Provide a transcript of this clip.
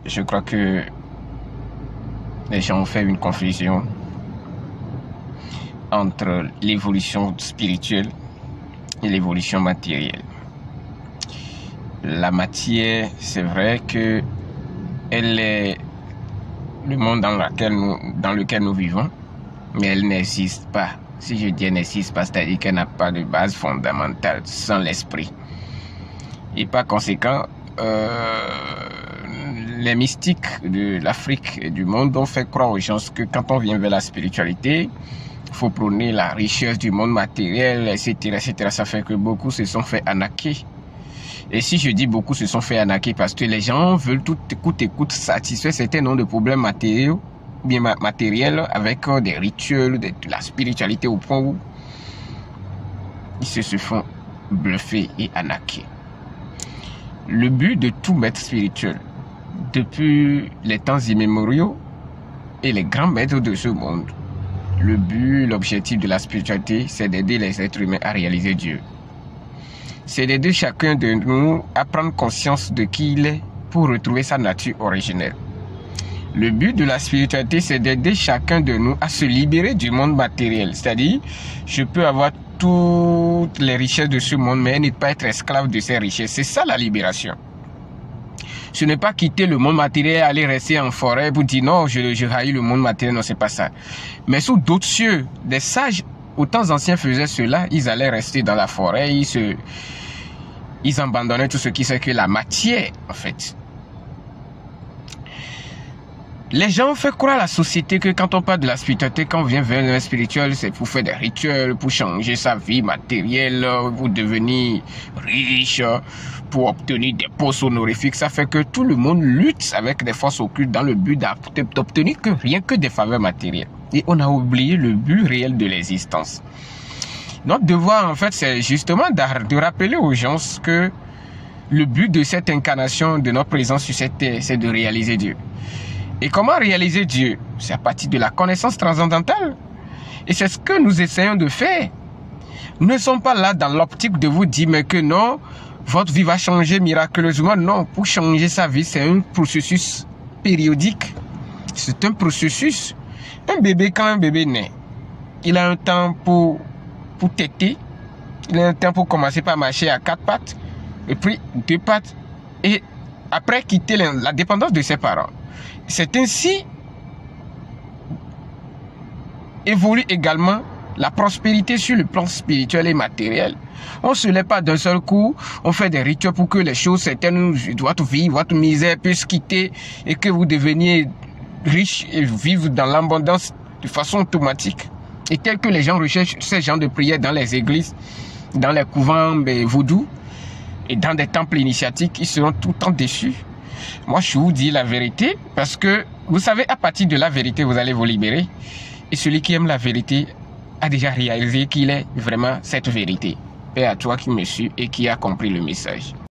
je crois que les gens ont fait une confusion entre l'évolution spirituelle et l'évolution matérielle. La matière, c'est vrai que elle est le monde dans lequel nous vivons, mais elle n'existe pas. Si je dis elle n'existe pas, c'est-à-dire qu'elle n'a pas de base fondamentale sans l'esprit. Et par conséquent, les mystiques de l'Afrique et du monde ont fait croire aux gens que quand on vient vers la spiritualité, il faut prôner la richesse du monde matériel, etc., etc. Ça fait que beaucoup se sont fait arnaquer. Et si je dis beaucoup se sont fait arnaquer, parce que les gens veulent tout écoute satisfaire certains nombre de problèmes matériels, bien matériels, avec des rituels, de la spiritualité au point où ils se font bluffer et arnaquer. Le but de tout maître spirituel, depuis les temps immémoriaux et les grands maîtres de ce monde, le but, l'objectif de la spiritualité, c'est d'aider les êtres humains à réaliser Dieu. C'est d'aider chacun de nous à prendre conscience de qui il est pour retrouver sa nature originelle. Le but de la spiritualité, c'est d'aider chacun de nous à se libérer du monde matériel. C'est-à-dire, je peux avoir toutes les richesses de ce monde, mais ne pas être esclave de ces richesses. C'est ça la libération. Ce n'est pas quitter le monde matériel, aller rester en forêt pour dire non, je haïs le monde matériel, non, c'est pas ça. Mais sous d'autres cieux, des sages aux temps anciens faisaient cela, ils allaient rester dans la forêt, ils abandonnaient tout ce qui c'est que la matière, en fait. Les gens ont fait croire à la société que quand on parle de la spiritualité, quand on vient vers le spirituel, c'est pour faire des rituels, pour changer sa vie matérielle, pour devenir riche, pour obtenir des postes honorifiques. Ça fait que tout le monde lutte avec des forces occultes dans le but d'obtenir que rien que des faveurs matérielles. Et on a oublié le but réel de l'existence. Notre devoir, en fait, c'est justement de rappeler aux gens que le but de cette incarnation, de notre présence sur cette terre, c'est de réaliser Dieu. Et comment réaliser Dieu? C'est à partir de la connaissance transcendantale. Et c'est ce que nous essayons de faire. Nous ne sommes pas là dans l'optique de vous dire mais que non, votre vie va changer miraculeusement. Non, pour changer sa vie, c'est un processus périodique. C'est un processus. Un bébé, quand un bébé naît, il a un temps pour téter. Il a un temps pour commencer par marcher à 4 pattes. Et puis 2 pattes. Et après quitter la dépendance de ses parents. C'est ainsi évolue également la prospérité sur le plan spirituel et matériel. On ne se lève pas d'un seul coup, on fait des rituels pour que les choses certaines, votre vie, votre misère puisse quitter et que vous deveniez riche et vivre dans l'abondance de façon automatique. Et tel que les gens recherchent ces genres de prières dans les églises, dans les couvents vaudous et dans des temples initiatiques, ils seront tout le temps déçus. Moi, je vous dis la vérité parce que, vous savez, à partir de la vérité, vous allez vous libérer. Et celui qui aime la vérité a déjà réalisé qu'il est vraiment cette vérité. Paix à toi qui me suis et qui a compris le message.